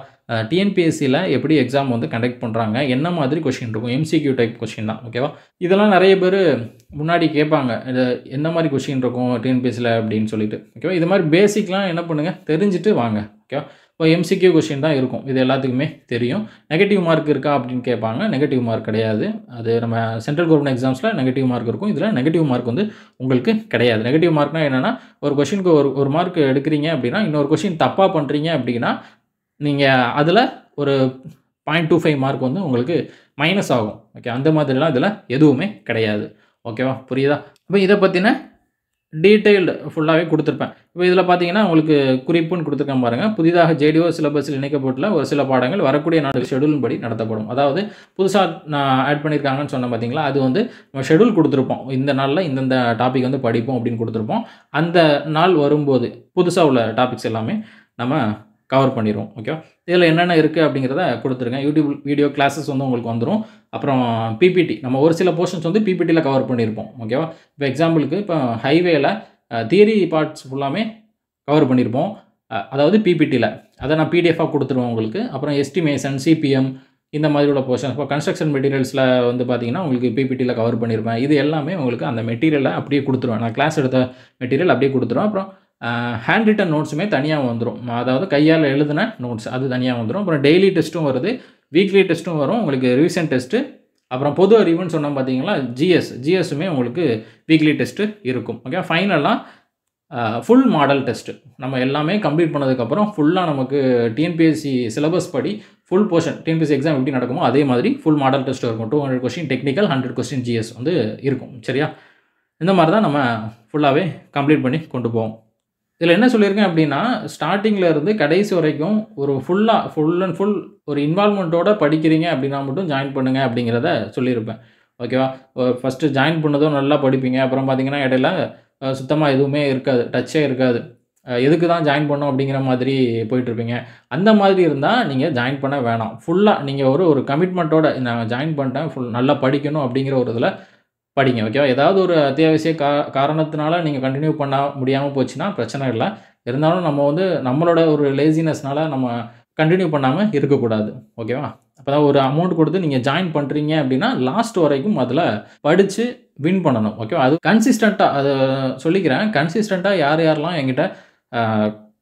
டிஎன்பிஎஸ்சியில் எப்படி எக்ஸாம் வந்து கண்டக்ட் பண்ணுறாங்க, என்ன மாதிரி கொஷின் இருக்கும், எம்சிக்யூ டைப் கொஷின் தான். ஓகேவா? இதெல்லாம் நிறைய பேர் முன்னாடி கேட்பாங்க, இது என்ன மாதிரி கொஷின் இருக்கும் டிஎன்பிஎஸ்சியில் அப்படின்னு சொல்லிட்டு. ஓகேவா? இது மாதிரி பேசிக்லாம் என்ன பண்ணுங்கள், தெரிஞ்சுட்டு வாங்க. ஓகேவா? இப்போ எம்சிக்யூ கொஷின் தான் இருக்கும். இது எல்லாத்துக்குமே தெரியும். நெகட்டிவ் மார்க் இருக்கா அப்படின்னு கேட்பாங்க. நெகட்டிவ் மார்க் கிடையாது. அது நம்ம சென்ட்ரல் கவர்மெண்ட் எக்ஸாம்ஸில் நெகட்டிவ் மார்க் இருக்கும். இதில் நெகட்டிவ் மார்க் வந்து உங்களுக்கு கிடையாது. நெகட்டிவ் மார்க்னால் என்னென்னா, ஒரு கொஷினுக்கு ஒரு மார்க் எடுக்கிறீங்க அப்படின்னா இன்னொரு கொஷின் தப்பாக பண்ணுறீங்க அப்படின்னா நீங்கள் அதில் ஒரு 0.25 மார்க் வந்து உங்களுக்கு மைனஸ் ஆகும். ஓகே? அந்த மாதிரிலாம் இதில் எதுவுமே கிடையாது. ஓகேவா? புரியுதா? இப்போ இதை பற்றின டீட்டெயில்டு ஃபுல்லாகவே கொடுத்துருப்பேன். இப்போ இதில் பார்த்தீங்கன்னா உங்களுக்கு குறிப்புன்னு கொடுத்துருக்கேன் பாருங்கள். புதிதாக ஜேடிஓ சிலபஸில் இணைக்கப்பட்டுள்ள ஒரு சில பாடங்கள் வரக்கூடிய நாடு ஷெடியூல் படி நடத்தப்படும். அதாவது புதுசாக நான் ஆட் பண்ணியிருக்காங்கன்னு சொன்னேன் பார்த்தீங்களா, அது வந்து நம்ம ஷெடியூல் கொடுத்துருப்போம். இந்த நாளில் இந்தந்த டாபிக் வந்து படிப்போம் அப்படின்னு கொடுத்துருப்போம். அந்த நாள் வரும்போது புதுசாக உள்ள டாபிக்ஸ் எல்லாமே நம்ம கவர் பண்ணிடுவோம். ஓகேவா? இதில் என்னென்ன இருக்குது அப்படிங்கிறத கொடுத்துருக்கேன். யூடியூப் வீடியோ கிளாஸஸ் வந்து உங்களுக்கு வந்துடும். அப்புறம் பிபிடி, நம்ம ஒரு சில போர்ஷன்ஸ் வந்து பிபிடியில் கவர் பண்ணியிருப்போம். ஓகேவா? இப்போ எக்ஸாம்பிளுக்கு இப்போ ஹைவேல தியரி பார்ட்ஸ் ஃபுல்லாமே கவர் பண்ணியிருப்போம். அதாவது பிபிடியில் அதை நான் பிடிஎஃபாக கொடுத்துருவேன் உங்களுக்கு. அப்புறம் எஸ்டிமேஷன், சிபிஎம் இந்த மாதிரி உள்ள போர்ஷன். இப்போ கன்ஸ்ட்ரக்ஷன் மெட்டீரியல்ஸில் வந்து பார்த்தீங்கன்னா உங்களுக்கு பிபிடியில் கவர் பண்ணியிருப்பேன். இது எல்லாமே உங்களுக்கு அந்த மெட்டீரியலை அப்படியே கொடுத்துருவேன். நான் கிளாஸ் எடுத்த மெட்டீரியல் அப்படியே கொடுத்துருவேன். அப்புறம் ஹேண்ட் ரிட்டன் நோட்ஸுமே தனியாக வந்துடும். அதாவது கையால் எழுதின நோட்ஸ் அது தனியாக வந்துடும். அப்புறம் டெய்லி டெஸ்ட்டும் வருது, வீக்லி டெஸ்ட்டும் வரும், உங்களுக்கு ரிவிஷன் டெஸ்ட்டு, அப்புறம் பொது அறிவுன்னு சொன்னோம் பார்த்தீங்களா, ஜிஎஸ்ஸுமே உங்களுக்கு வீக்லி டெஸ்ட்டு இருக்கும். ஓகே, ஃபைனலாக ஃபுல் மாடல் டெஸ்ட்டு நம்ம எல்லாமே கம்ப்ளீட் பண்ணதுக்கப்புறம் ஃபுல்லாக நமக்கு டிஎன்பிஎஸ்சி சிலபஸ் படி ஃபுல் போர்ஷன் டிஎன்பிஎஸ்சி எக்ஸாம் எப்படி நடக்குமோ அதே மாதிரி ஃபுல் மாடல் டெஸ்ட் இருக்கும். 200 கொஸ்டின் டெக்னிக்கல், 100 கொஸ்டின் ஜிஎஸ் வந்து இருக்கும். சரியா? இந்த மாதிரி தான் நம்ம ஃபுல்லாகவே கம்ப்ளீட் பண்ணி கொண்டு போவோம். இதில் என்ன சொல்லியிருக்கேன் அப்படின்னா, ஸ்டார்டிங்கில் இருந்து கடைசி வரைக்கும் ஒரு ஃபுல் அண்ட் ஃபுல் ஒரு இன்வால்மெண்ட்டோடு படிக்கிறீங்க அப்படின்னா மட்டும் ஜாயின் பண்ணுங்கள் அப்படிங்கிறத சொல்லியிருப்பேன். ஓகேவா? ஃபஸ்ட்டு ஜாயின் பண்ணதும் நல்லா படிப்பீங்க, அப்புறம் பார்த்தீங்கன்னா இடையில சுத்தமாக எதுவுமே இருக்காது, டச்சே இருக்காது, எதுக்கு தான் ஜாயின் பண்ணோம் அப்படிங்கிற மாதிரி போயிட்டுருப்பீங்க. அந்த மாதிரி இருந்தால் நீங்கள் ஜாயின் பண்ண வேணாம். ஃபுல்லாக நீங்கள் ஒரு கமிட்மெண்ட்டோட நான் ஜாயின் பண்ணிட்டேன், நல்லா படிக்கணும் அப்படிங்கிற ஒரு இதில் படிங்க. ஓகேவா? ஏதாவது ஒரு அத்தியாவசிய காரணத்தினால நீங்கள் கண்டினியூ பண்ண முடியாமல் போச்சுன்னா பிரச்சனை இல்லை. இருந்தாலும் நம்ம வந்து நம்மளோட ஒரு லேசினஸ்னால நம்ம கண்டினியூ பண்ணாமல் இருக்கக்கூடாது. ஓகேவா? அப்போ தான் ஒரு அமௌண்ட் கொடுத்து நீங்கள் ஜாயின் பண்ணுறீங்க அப்படின்னா லாஸ்ட் வரைக்கும் அதில் படித்து வின் பண்ணணும். ஓகேவா? அது கன்சிஸ்டண்ட்டாக அதை சொல்லிக்கிறேன். கன்சிஸ்டண்ட்டாக யாரெல்லாம் என்கிட்ட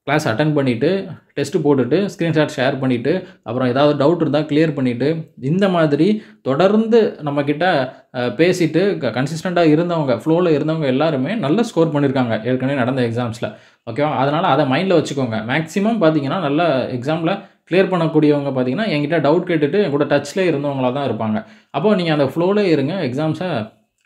கிளாஸ் அட்டன் பண்ணிவிட்டு டெஸ்ட்டு போட்டுட்டு ஸ்க்ரீன்ஷாட் ஷேர் பண்ணிவிட்டு அப்புறம் ஏதாவது டவுட் இருந்தால் கிளியர் பண்ணிவிட்டு இந்த மாதிரி தொடர்ந்து நம்மக்கிட்ட பேசிட்டு கன்சிஸ்டண்ட்டாக இருந்தவங்க, ஃப்ளோவில் இருந்தவங்க எல்லாருமே நல்ல ஸ்கோர் பண்ணியிருக்காங்க ஏற்கனவே நடந்த எக்ஸாம்ஸில். ஓகேவா? அதனால் அதை மைண்டில் வச்சுக்கோங்க. மேக்ஸிமம் பார்த்தீங்கன்னா நல்ல எக்ஸாமில் கிளியர் பண்ணக்கூடியவங்க பார்த்தீங்கன்னா என்கிட்ட டவுட் கேட்டுட்டு என் கூட டச்சில் இருந்தவங்களாக தான் இருப்பாங்க. அப்போது நீங்கள் அந்த ஃப்ளோவில் இருங்க. எக்ஸாம்ஸை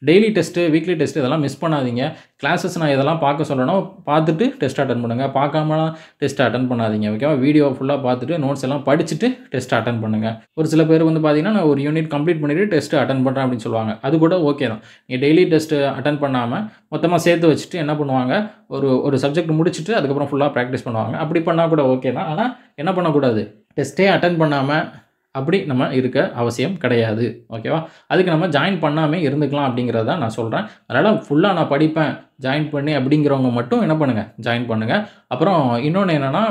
டெய்லி டெஸ்ட்டு, வீக்லி டெஸ்ட்டு இதெல்லாம் மிஸ் பண்ணாதீங்க. கிளாஸஸ் நான் இதெல்லாம் பார்க்க சொல்லணும், பார்த்துட்டு டெஸ்ட் அட்டன் பண்ணுங்கள். பார்க்காமலாம் டெஸ்ட் அட்டன் பண்ணாதீங்க. ஓகேவா? வீடியோ ஃபுல்லாக பார்த்துட்டு நோட்ஸ் எல்லாம் படிச்சுட்டு டெஸ்ட் அட்டன் பண்ணுங்கள். ஒரு சில பேர் வந்து பார்த்தீங்கன்னா நான் ஒரு யூனிட் கம்ப்ளீட் பண்ணிவிட்டு டெஸ்ட்டு அட்டன் பண்ணுறேன் அப்படின்னு சொல்லுவாங்க. அது கூட ஓகே தான். நீங்கள் டெய்லி டெஸ்ட்டு அட்டன் பண்ணாமல் மொத்தமாக சேர்த்து வச்சுட்டு என்ன பண்ணுவாங்க, ஒரு சப்ஜெக்ட் முடிச்சுட்டு அதுக்கப்புறம் ஃபுல்லாக ப்ராக்டிஸ் பண்ணுவாங்க. அப்படி பண்ணால் கூட ஓகே தான். ஆனால் என்ன பண்ணக்கூடாது, டெஸ்ட்டே அட்டன் பண்ணாமல் அப்படி நம்ம இருக்க அவசியம் கிடையாது. ஓகேவா? அதுக்கு நம்ம ஜாயின் பண்ணாமல் இருந்துக்கலாம் அப்படிங்கிறத நான் சொல்கிறேன். அதனால் ஃபுல்லாக நான் படிப்பேன் ஜாயின் பண்ணி அப்படிங்கிறவங்க மட்டும் என்ன பண்ணுங்கள், ஜாயின் பண்ணுங்கள். அப்புறம் இன்னொன்று என்னென்னா,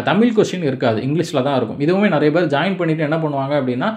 தமிழ் கொஸ்டின் இருக்காது, இங்கிலீஷில் தான் இருக்கும். இதுவுமே நிறைய பேர் ஜாயின் பண்ணிவிட்டு என்ன பண்ணுவாங்க அப்படின்னா,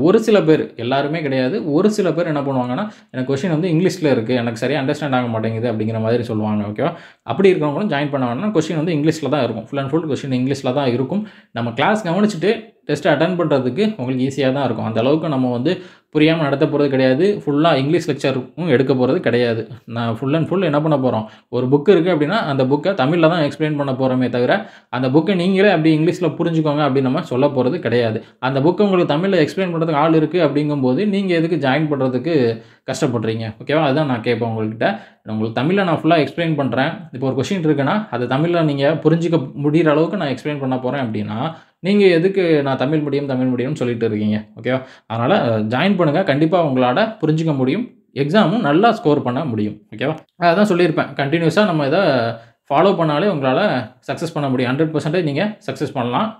ஒரு சில பேர், எல்லாருமே கிடையாது, ஒரு சில பேர் என்ன பண்ணுவாங்கன்னா, எனக்கு கொஸ்டின் வந்து இங்கிலீஷில் இருக்குது, எனக்கு சரியாக அண்டர்ஸ்டாண்ட் ஆக மாட்டேங்குது அப்படிங்கிற மாதிரி சொல்லுவாங்க. ஓகேவா? அப்படி இருக்கிறவங்களும் ஜாயின் பண்ண வேணாம். கொஸ்டின் வந்து இங்கிலீஷில் தான் இருக்கும். ஃபுல் அண்ட் ஃபுல் கொஸ்டின் இங்கிலீஷில் தான் இருக்கும். நம்ம கிளாஸ் கவனிச்சுட்டு டெஸ்ட்டை அட்டன் பண்ணுறதுக்கு உங்களுக்கு ஈஸியாக தான் இருக்கும். அந்த அளவுக்கு நம்ம வந்து புரியாமல் நடத்த போகிறது கிடையாது. ஃபுல்லாக இங்கிலீஷ் லெக்சரும் எடுக்க போகிறது கிடையாது. நான் ஃபுல் அண்ட் ஃபுல் என்ன பண்ண போகிறோம், ஒரு புக் இருக்குது அப்படின்னா அந்த புக்கை தமிழில் தான் எக்ஸ்பிளைன் பண்ண போகிறோமே தவிர அந்த புக்கை நீங்களே அப்படி இங்கிலீஷில் புரிஞ்சுக்கோங்க அப்படின்னு நம்ம சொல்ல போகிறது கிடையாது. அந்த புக்கை உங்களுக்கு தமிழில் எக்ஸ்பிளைன் பண்ணுறதுக்கு ஆள் இருக்குது அப்படிங்கும்போது நீங்கள் எதுக்கு ஜாயின் பண்ணுறதுக்கு கஷ்டப்படுறீங்க? ஓகேவா? அதுதான் நான் கேட்பேன் உங்கள்கிட்ட. உங்களுக்கு தமிழில் நான் ஃபுல்லாக எக்ஸ்பிளைன் பண்ணுறேன். இப்போ ஒரு கொஸ்டின் இருக்குன்னா அது தமிழில் நீங்கள் புரிஞ்சிக்க முடிகிற அளவுக்கு நான் எக்ஸ்பிளைன் பண்ண போகிறேன் அப்படின்னா நீங்கள் எதுக்கு நான் தமிழ் மீடியம்னு சொல்லிட்டு இருக்கீங்க? ஓகேவா? அதனால் ஜாயின் பண்ணுங்கள். கண்டிப்பாக உங்களால் புரிஞ்சிக்க முடியும். எக்ஸாமும் நல்லா ஸ்கோர் பண்ண முடியும். ஓகேவா? அதான் சொல்லியிருப்பேன். கண்டினியூஸாக நம்ம இதை ஃபாலோ பண்ணாலே உங்களால் சக்ஸஸ் பண்ண முடியும். 100% நீங்கள் சக்ஸஸ் பண்ணலாம்.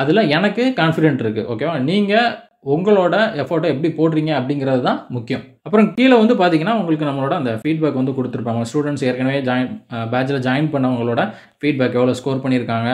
அதில் எனக்கு கான்ஃபிடென்ட் இருக்குது. ஓகேவா? நீங்கள் உங்களோட எஃபோர்ட்டை எப்படி போடுறீங்க அப்படிங்கிறது தான் முக்கியம். அப்புறம் கீழே வந்து பார்த்தீங்கன்னா உங்களுக்கு நம்மளோட அந்த ஃபீட்பேக் வந்து கொடுத்துருப்பாங்க. ஸ்டூடெண்ட்ஸ் ஏற்கனவே பேட்சில் ஜாயின் பண்ணவங்களோட ஃபீட்பேக் எவ்வளோ ஸ்கோர் பண்ணியிருக்காங்க,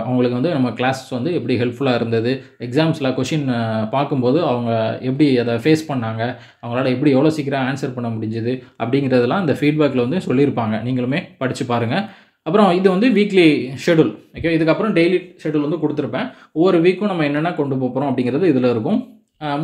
அவங்களுக்கு வந்து நம்ம கிளாஸஸ் வந்து எப்படி ஹெல்ப்ஃபுல்லாக இருந்தது, எக்ஸாம்ஸில் கொஷின் பார்க்கும்போது அவங்க எப்படி அதை ஃபேஸ் பண்ணாங்க, அவங்களால எப்படி எவ்வளோ சீக்கிரம் ஆன்சர் பண்ண முடிஞ்சுது அப்படிங்கிறதெல்லாம் இந்த ஃபீட்பேக்கில் வந்து சொல்லியிருப்பாங்க. நீங்களுமே படித்து பாருங்கள். அப்புறம் இது வந்து வீக்லி ஷெடியூல். ஓகே, இதுக்கப்புறம் டெய்லி ஷெடியூல் வந்து கொடுத்துருப்பேன். ஒவ்வொரு வீக்கும் நம்ம என்னென்ன கொண்டு போகிறோம் அப்படிங்கிறது இதில் இருக்கும்.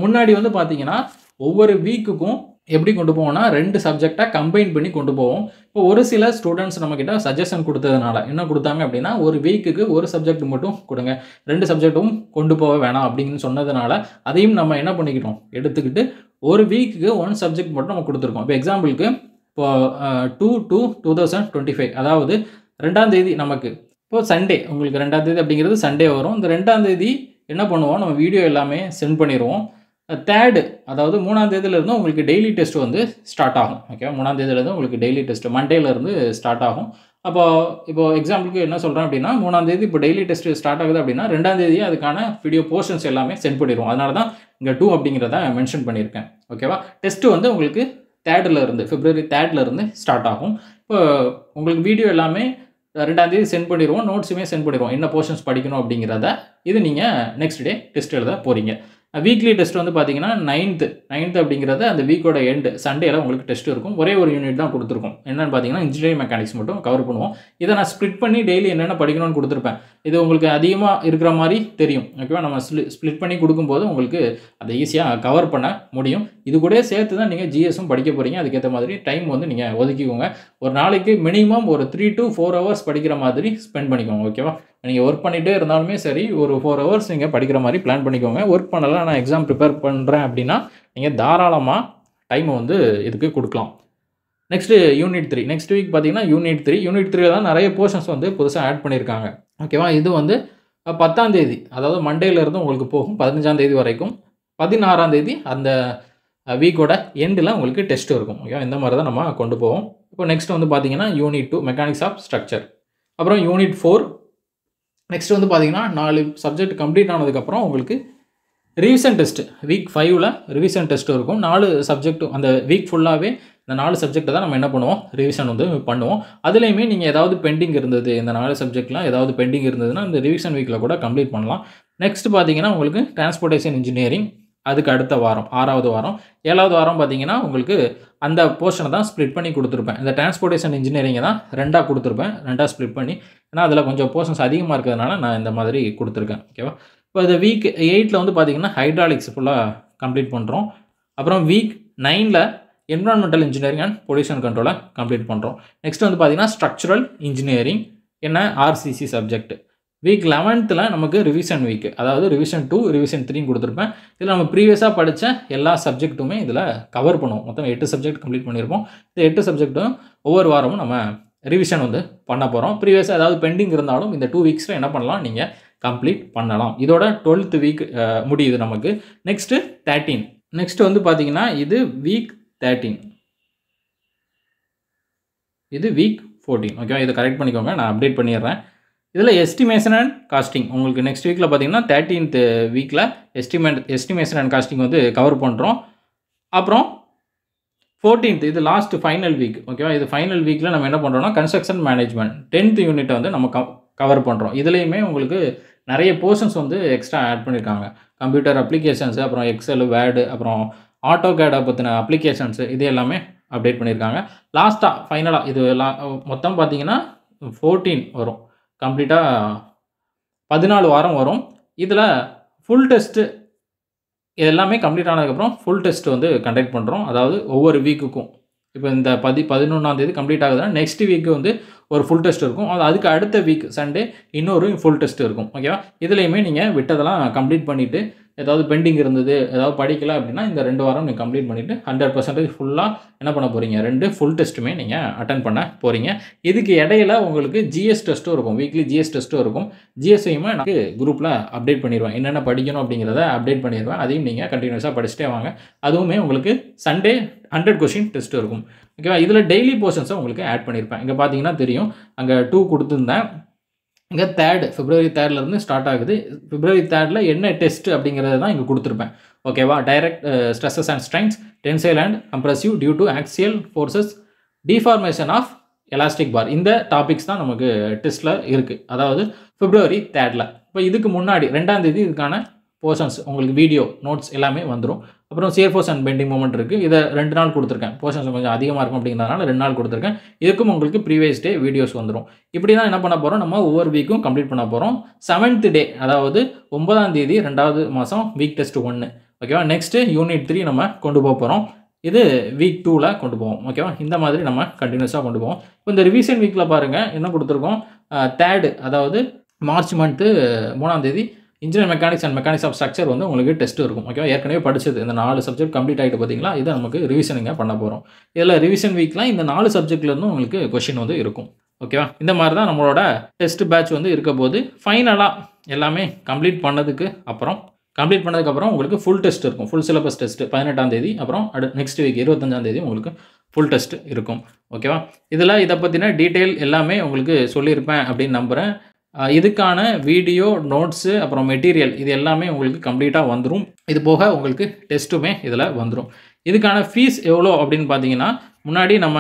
முன்னாடி வந்து பார்த்தீங்கன்னா ஒவ்வொரு வீக்குக்கும் எப்படி கொண்டு போவோம்னா 2 சப்ஜெக்டாக கம்பைன் பண்ணி கொண்டு போவோம். இப்போ ஒரு சில ஸ்டூடெண்ட்ஸ் நம்மக்கிட்ட சஜஷன் கொடுத்ததுனால என்ன கொடுத்தாங்க அப்படின்னா, ஒரு வீக்குக்கு ஒரு சப்ஜெக்ட் மட்டும் கொடுங்க, 2 சப்ஜெக்ட்டும் கொண்டு போக வேணாம் அப்படின்னு சொன்னதுனால அதையும் நம்ம என்ன பண்ணிக்கிட்டோம், எடுத்துக்கிட்டு ஒரு வீக்குக்கு 1 சப்ஜெக்ட் மட்டும் நம்ம கொடுத்துருக்கோம். இப்போ எக்ஸாம்பிளுக்கு இப்போ 2/2/2025 அதாவது 2ஆம் தேதி நமக்கு இப்போது சண்டே, உங்களுக்கு 2ஆம் தேதி அப்படிங்கிறது சண்டே வரும். இந்த 2ஆம் தேதி என்ன பண்ணுவோம், நம்ம வீடியோ எல்லாமே சென்ட் பண்ணிடுவோம். 3rd அதாவது 3ஆம் தேதியிலேருந்து உங்களுக்கு டெய்லி டெஸ்ட் வந்து ஸ்டார்ட் ஆகும். ஓகே, 3ஆம் தேதியிலேருந்து உங்களுக்கு டெய்லி டெஸ்ட் மண்டேலேருந்து ஸ்டார்ட் ஆகும். இப்போ எக்ஸாம்பிளுக்கு என்ன சொல்கிறேன் அப்படின்னா, 3ஆம் தேதி இப்போ டெய்லி டெஸ்ட் ஸ்டார்ட் ஆகுது அப்படின்னா 2ஆம் தேதியே அதுக்கான வீடியோ போர்ஷன்ஸ் எல்லாமே சென்ட் பண்ணிடுவோம். அதனால தான் இங்கே 2 அப்படிங்கிறத மென்ஷன் பண்ணியிருக்கேன். ஓகேவா? டெஸ்ட்டு வந்து உங்களுக்கு 3rd February 3rd ஸ்டார்ட் ஆகும். இப்போ உங்களுக்கு வீடியோ எல்லாமே 2ஆம் தேதி சென்ட் பண்ணிடுவோம். நோட்ஸுமே சென்ட் பண்ணிடுவோம். என்ன போர்ஷன்ஸ் படிக்கணும் அப்படிங்கிறத இது நீங்கள் நெக்ஸ்ட் டே டெஸ்ட் எழுத போகிறீங்க. வீக்லி டெஸ்ட் வந்து பார்த்தீங்கன்னா 9th அப்படிங்கிறது அந்த வீக்கோட எண்டு சண்டேல உங்களுக்கு டெஸ்ட் இருக்கும். ஒரே ஒரு யூனிட் தான் கொடுத்துருக்கோம். என்னென்னு பார்த்தீங்கன்னா இன்ஜினியரிங் மெக்கானிக்ஸ் மட்டும் கவர் பண்ணுவோம். இதை நான் ஸ்ப்ளிட் பண்ணி டெய்லி என்னென்ன படிக்கணும்னு கொடுத்துருப்பேன். இது உங்களுக்கு அதிகமாக இருக்கிற மாதிரி தெரியும். ஓகேவா? நம்ம ஸ்ப்ளிட் பண்ணி கொடுக்கும்போது உங்களுக்கு அதை ஈஸியாக கவர் பண்ண முடியும். இது கூட சேர்த்து தான் நீங்கள் ஜிஎஸும் படிக்க போகிறீங்க. அதுக்கேற்ற மாதிரி டைம் வந்து நீங்கள் ஒதுக்கிக்கோங்க. ஒரு நாளைக்கு மினிமம் ஒரு 3 to 4 hours படிக்கிற மாதிரி ஸ்பெண்ட் பண்ணிக்கோங்க. ஓகேவா? நீங்கள் ஒர்க் பண்ணிகிட்டே இருந்தாலுமே சரி, ஒரு 4 hours நீங்கள் படிக்கிற மாதிரி பிளான் பண்ணிக்கோங்க. ஒர்க் பண்ணலாம், நான் எக்ஸாம் ப்ரிப்பேர் பண்ணுறேன் அப்படின்னா நீங்கள் தாராளமாக டைமை வந்து இதுக்கு கொடுக்கலாம். Next unit 3. நெக்ஸ்ட் வீக் பார்த்தீங்கன்னா யூனிட் 3 தான் நிறைய போர்ஷன்ஸ் வந்து புதுசாக ஆட் பண்ணியிருக்காங்க. ஓகேவா? இது வந்து 10ஆம் தேதி, அதாவது மண்டேலேருந்து உங்களுக்கு போகும் 15ஆம் தேதி வரைக்கும். 16ஆம் தேதி அந்த வீக்கோட எண்டில் உங்களுக்கு டெஸ்ட் இருக்கும். ஓகேவா? இந்த மாதிரி தான் நம்ம கொண்டு போவோம். இப்போ நெக்ஸ்ட் வந்து பார்த்தீங்கன்னா யூனிட் 2 மெக்கானிக்ஸ் ஆஃப் ஸ்ட்ரக்சர். அப்புறம் யூனிட் 4. நெக்ஸ்ட் வந்து பார்த்தீங்கன்னா 4 சப்ஜெக்ட் கம்ப்ளீட் ஆனதுக்கப்புறம் உங்களுக்கு ரிவிஷன் டெஸ்ட் வீக் 5ல் ரிவிஷன் டெஸ்ட் இருக்கும். 4 சப்ஜெக்ட்டும் அந்த வீக் ஃபுல்லாகவே இந்த 4 சப்ஜெக்ட்டை தான் நம்ம என்ன பண்ணுவோம், ரிவிஷன் வந்து பண்ணுவோம். அதுலேயுமே நீங்கள் ஏதாவது பெண்டிங் இருந்தது, இந்த 4 சப்ஜெக்ட்லாம் ஏதாவது பெண்டிங் இருந்ததுன்னா இந்த ரிவிஷன் வீக்கில் கூட கம்ப்ளீட் பண்ணலாம். நெக்ஸ்ட் பார்த்தீங்கன்னா உங்களுக்கு டிரான்ஸ்போர்ட்டேஷன் இன்ஜினியரிங், அதுக்கு அடுத்த வாரம் 6வது வாரம். 7வது வாரம் பார்த்தீங்கன்னா உங்களுக்கு அந்த போர்ஷனை தான் ஸ்ப்ளிட் பண்ணி கொடுத்துருப்பேன். இந்த டிரான்ஸ்போர்ட்டேஷன் இன்ஜினியரிங்கை தான் 2ஆக கொடுத்துருப்பேன், 2ஆக ஸ்ப்ளிட் பண்ணி. ஏன்னா அதில் கொஞ்சம் போர்ஷன்ஸ் அதிகமாக இருக்கிறதுனால நான் இந்த மாதிரி கொடுத்துருக்கேன். ஓகேவா? இப்போ இந்த வீக் 8ல் வந்து பார்த்தீங்கன்னா ஹைட்ராலிக்ஸ் ஃபுல்லாக கம்ப்ளீட் பண்ணுறோம். அப்புறம் வீக் 9ல் என்விரான்மெண்டல் இன்ஜினியரிங் அண்ட் பொல்யூஷன் கண்ட்ரோலை கம்ப்ளீட் பண்ணுறோம். நெக்ஸ்ட் வந்து பார்த்தீங்கன்னா ஸ்ட்ரக்சரல் இன்ஜினியரிங், என்ன ஆர்சிசி சப்ஜெக்ட். வீக் 11ல் நமக்கு ரிவிஷன் வீக், அதாவது ரிவிஷன் 2 ரிவிஷன் 3 கொடுத்துருப்பேன். இதில் நம்ம ப்ரீவியஸாக படித்த எல்லா சப்ஜெக்ட்டுமே இதில் கவர் பண்ணுவோம். மொத்தம் 8 சப்ஜெக்ட் கம்ப்ளீட் பண்ணியிருப்போம். இந்த 8 சப்ஜெக்ட்டும் ஒவ்வொரு வாரமும் நம்ம ரிவிஷன் வந்து பண்ண போகிறோம். ப்ரீவியஸாக ஏதாவது பெண்டிங் இருந்தாலும் இந்த 2 வீக்ஸில் என்ன பண்ணலாம், நீங்கள் கம்ப்ளீட் பண்ணலாம். இதோட 12th வீக் முடியுது நமக்கு. நெக்ஸ்ட்டு 13. நெக்ஸ்ட் வந்து பார்த்தீங்கன்னா இது வீக் 13, இது வீக் 14. ஓகேவா? இதை கரெக்ட் பண்ணிக்கோங்க, நான் அப்டேட் பண்ணிடுறேன். இதில் எஸ்டிமேஷன் அண்ட் காஸ்டிங் உங்களுக்கு நெக்ஸ்ட் வீக்கில் பார்த்தீங்கன்னா 13th வீக்கில் எஸ்டிமேஷன் அண்ட் காஸ்டிங் வந்து கவர் பண்ணுறோம். அப்புறம் 14th இது லாஸ்ட் ஃபைனல் வீக். ஓகேவா? இது ஃபைனல் வீக்கில் நம்ம என்ன பண்ணுறோம்னா கன்ஸ்ட்ரக்ஷன் மேனேஜ்மெண்ட் 10th யூனிட்டை வந்து நம்ம கவர் பண்ணுறோம். இதுலேயுமே உங்களுக்கு நிறைய போர்ஷன்ஸ் வந்து எக்ஸ்ட்ரா ஆட் பண்ணியிருக்காங்க. கம்ப்யூட்டர் அப்ளிகேஷன்ஸு, அப்புறம் எக்ஸல், வேர்டு, அப்புறம் ஆட்டோகேடை பற்றின அப்ளிகேஷன்ஸு, இது எல்லாமே அப்டேட் பண்ணியிருக்காங்க. லாஸ்ட்டாக ஃபைனலாக இது மொத்தம் பார்த்தீங்கன்னா 14 வரும். கம்ப்ளீட்டாக 14 வாரம் வரும். இதில் ஃபுல் டெஸ்ட்டு இது எல்லாமே கம்ப்ளீட் ஆனதுக்கப்புறம் ஃபுல் டெஸ்ட் வந்து கண்டக்ட் பண்ணுறோம். அதாவது ஒவ்வொரு வீக்குக்கும் இப்போ இந்த 11ஆம் தேதி கம்ப்ளீட் ஆகுதுன்னா நெக்ஸ்ட் வீக்கு வந்து ஒரு ஃபுல் டெஸ்ட் இருக்கும். அதுக்கு அடுத்த வீக் சண்டே இன்னொரு ஃபுல் டெஸ்ட் இருக்கும். ஓகேவா? இதுலேயுமே நீங்கள் விட்டதெல்லாம் கம்ப்ளீட் பண்ணிவிட்டு ஏதாவது பெண்டிங் இருந்தது, ஏதாவது படிக்கல அப்படின்னா இந்த 2 வாரம் நீங்கள் கம்ப்ளீட் பண்ணிவிட்டு 100% ஃபுல்லாக என்ன பண்ண போகிறீங்க, 2 ஃபுல் டெஸ்ட்டுமே நீங்கள் அட்டன் பண்ண போகிறீங்க. இதுக்கு இடையில உங்களுக்கு ஜிஎஸ் டெஸ்ட்டும் இருக்கும், வீக்லி ஜிஎஸ் டெஸ்ட்டும் இருக்கும். ஜிஎஸ்ஸையுமே எனக்கு குரூப்பில் அப்டேட் பண்ணிடுவேன், என்னென்ன படிக்கணும் அப்படிங்கிறத அப்டேட் பண்ணிடுவேன். அதையும் நீங்கள் கண்டினியூஸாக படிச்சுட்டே வாங்க. அதுவுமே உங்களுக்கு சண்டே 100 கொஷின் டெஸ்ட் இருக்கும். ஓகேவா? இதில் டெய்லி போர்ஷன்ஸை உங்களுக்கு ஆட் பண்ணியிருப்பேன். இங்கே பார்த்தீங்கன்னா தெரியும், அங்கே 2 கொடுத்துருந்தேன். இங்கே 3 February 3லேருந்து ஸ்டார்ட் ஆகுது. February 3ல் என்ன டெஸ்ட் அப்படிங்கிறத தான் இங்கே கொடுத்துருப்பேன். ஓகேவா? Direct stresses and strengths, tensile and compressive due to axial forces, deformation of elastic bar. இந்த டாபிக்ஸ் தான் நமக்கு டெஸ்ட்டில் இருக்குது, அதாவது February 3ல். இப்போ இதுக்கு முன்னாடி 2ஆம் தேதி இதுக்கான போர்ஷன்ஸ் உங்களுக்கு வீடியோ நோட்ஸ் எல்லாமே வந்துடும். அப்புறம் shear force and bending moment இருக்குது. இதை 2 நாள் கொடுத்துருக்கேன். போர்ஷன்ஸ் கொஞ்சம் அதிகமாக இருக்கும் அப்படிங்கிறதுனால 2 நாள் கொடுத்துருக்கேன். இதுக்கும் உங்களுக்கு ப்ரீவியஸ் டே வீடியோஸ் வந்துடும். இப்படி தான் என்ன பண்ண போகிறோம், நம்ம ஒவ்வொரு வீக்கும் கம்ப்ளீட் பண்ண போகிறோம். 7th டே, அதாவது 9ஆம் தேதி 2வது மாதம் வீக் டெஸ்ட் 1. ஓகேவா? நெக்ஸ்ட்டு யூனிட் 3 நம்ம கொண்டு போக போகிறோம். இது வீக் 2ல் கொண்டு போவோம். ஓகேவா? இந்த மாதிரி நம்ம கண்டினியூஸாக கொண்டு போவோம். இப்போ இந்த ரிவிஷன் வீக்கில் பாருங்கள் என்ன கொடுத்துருக்கோம். 3rd, அதாவது மார்ச் மந்த்து 3ஆம் தேதி engineer mechanics and mechanics of structure வந்து உங்களுக்கு டெஸ்ட் இருக்கும். ஓகேவா? ஏற்கனவே படிச்சது இந்த 4 சப்ஜெக்ட் கம்ப்ளீட் ஆகிட்டு பார்த்தீங்களா, இதை நமக்கு ரிவிஷனுங்க பண்ண போகிறோம். இதில் ரிவிஷன் வீக்லாம் இந்த 4 சப்ஜெக்ட்லேருந்தும் உங்களுக்கு கொஷின் வந்து இருக்கும். ஓகேவா? இந்த மாதிரி தான் நம்மளோட டெஸ்ட் பேட்ச் வந்து இருக்க போது. ஃபைனலாக எல்லாமே கம்ப்ளீட் பண்ணதுக்கப்புறம் உங்களுக்கு ஃபுல் டெஸ்ட் இருக்கும். ஃபுல் சிலபஸ் டெஸ்ட் 18ஆம் தேதி, அப்புறம் நெக்ஸ்ட் வீக் 25ஆம் தேதி உங்களுக்கு ஃபுல் டெஸ்ட் இருக்கும். ஓகேவா? இதில் இதை பற்றின டீட்டெயில் எல்லாமே உங்களுக்கு சொல்லியிருப்பேன் அப்படின்னு நம்புகிறேன். இதுக்கான வீடியோ நோட்ஸு அப்புறம் மெட்டீரியல் இது எல்லாமே உங்களுக்கு கம்ப்ளீட்டாக வந்துடும். இது போக உங்களுக்கு டெஸ்ட்டுமே இதில் வந்துடும். இதுக்கான ஃபீஸ் எவ்வளோ அப்படின்னு பார்த்தீங்கன்னா, முன்னாடி நம்ம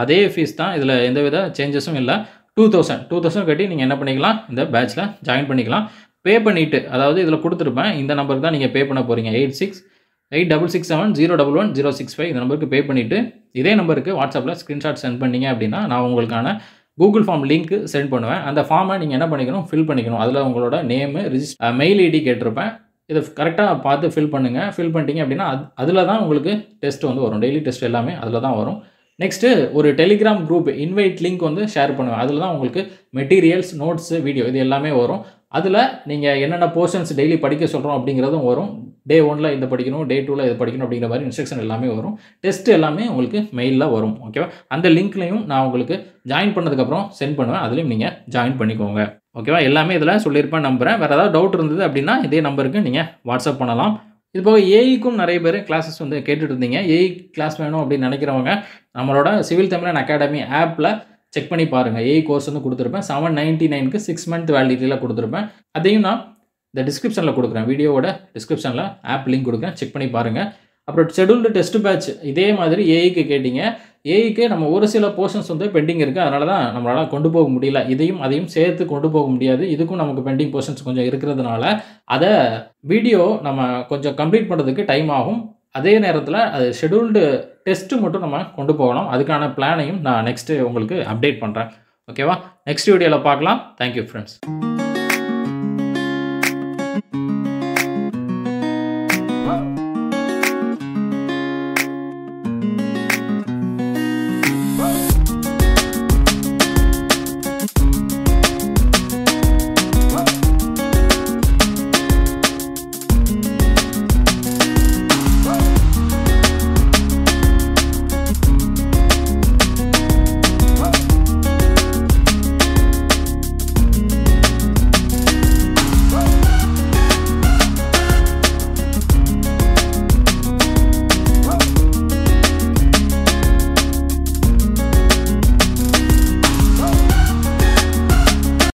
அதே ஃபீஸ் தான், இதில் எந்தவித சேஞ்சஸும் இல்லை. 2000 கட்டி நீங்கள் என்ன பண்ணிக்கலாம், இந்த பேட்ச்சில் ஜாயின் பண்ணிக்கலாம். பே பண்ணிவிட்டு, அதாவது இதில் கொடுத்துருப்பேன், இந்த நம்பருக்கு தான் நீங்கள் பே பண்ண போகிறீங்க. 868667011065 இந்த நம்பருக்கு பே பண்ணிவிட்டு, இதே நம்பருக்கு வாட்ஸ்அப்பில் ஸ்க்ரீன்ஷாட் சென்ட் பண்ணீங்க அப்படின்னா, நான் உங்களுக்கான கூகுள் ஃபார்ம் லிங்க் சென்ட் பண்ணுவேன். அந்த ஃபார்மை நீங்கள் என்ன பண்ணிக்கணும், ஃபில் பண்ணிக்கணும். அதில் உங்களோட நேமு, மெயில் ஐடி கேட்டிருப்பேன். இதை கரெக்டாக பார்த்து ஃபில் பண்ணுங்கள். ஃபில் பண்ணிட்டீங்க அப்படின்னா அதில் தான் உங்களுக்கு டெஸ்ட் வந்து வரும். டெய்லி டெஸ்ட் எல்லாமே அதில் தான் வரும். நெக்ஸ்ட்டு ஒரு டெலிகிராம் குரூப் இன்வைட் லிங்க் வந்து ஷேர் பண்ணுவேன். அதில் தான் உங்களுக்கு மெட்டீரியல்ஸ், நோட்ஸு, வீடியோ இது எல்லாமே வரும். அதில் நீங்கள் என்னென்ன போர்ஷன்ஸ் டெய்லி படிக்க சொல்கிறோம் அப்படிங்கிறதும் வரும். டே 1ல் இதை படிக்கணும், டே 2ல் இதை படிக்கணும் அப்படிங்கிற மாதிரி இன்ஸ்ட்ரக்ஷன் எல்லாமே வரும். டெஸ்ட் எல்லாமே உங்களுக்கு மெயிலில் வரும். ஓகேவா? அந்த லிங்க்லையும் நான் உங்களுக்கு ஜாயின் பண்ணதுக்கப்புறம் சென்ட் பண்ணுவேன். அதுலேயும் நீங்கள் ஜாயின் பண்ணிக்கோங்க. ஓகேவா? எல்லாமே இதில் சொல்லியிருப்பேன் நம்புகிறேன். வேறு ஏதாவது டவுட் இருந்தது அப்படின்னா இதே நம்பருக்கு நீங்கள் வாட்ஸ்அப் பண்ணலாம். இது போக ஏஐக்கும் நிறைய பேர் கிளாஸஸ் வந்து கேட்டுட்டு இருந்தீங்க. ஏஐ கிளாஸ் வேணும் அப்படின்னு நினைக்கிறவங்க நம்மளோட சிவில் தமிழன் அகாடமி ஆப்பில் செக் பண்ணி பாருங்கள். ஏஐ கோர்ஸ் வந்து கொடுத்துருப்பேன். 799க்கு 6 மந்த் வேலிடிட்டியில் கொடுத்துருப்பேன். அதையும் நான் இந்த டிஸ்கிரிப்ஷனில் கொடுக்குறேன். வீடியோவோட டிஸ்கிரிப்ஷனில் ஆப் லிங்க் கொடுக்குறேன். செக் பண்ணி பாருங்கள். அப்புறம் ஷெட்யூல்டு டெஸ்ட் பேட்ச் இதே மாதிரி ஏஐக்கு கேட்டிங்க. ஏஐக்கு நம்ம ஒரு சில போர்ஷன்ஸ் வந்து பெண்டிங் இருக்குது. அதனால தான் நம்மளால் கொண்டு போக முடியல. அதையும் சேர்த்து கொண்டு போக முடியாது. இதுக்கும் நமக்கு பெண்டிங் போர்ஷன்ஸ் கொஞ்சம் இருக்கிறதுனால அதை வீடியோ நம்ம கொஞ்சம் கம்ப்ளீட் பண்ணுறதுக்கு டைம் ஆகும். அதே நேரத்தில் அது ஷெட்யூல்டு டெஸ்ட்டு மட்டும் நம்ம கொண்டு போகணும். அதுக்கான பிளானையும் நான் நெக்ஸ்ட்டு உங்களுக்கு அப்டேட் பண்ணுறேன். ஓகேவா? நெக்ஸ்ட் வீடியோவில் பார்க்கலாம். Thank you friends.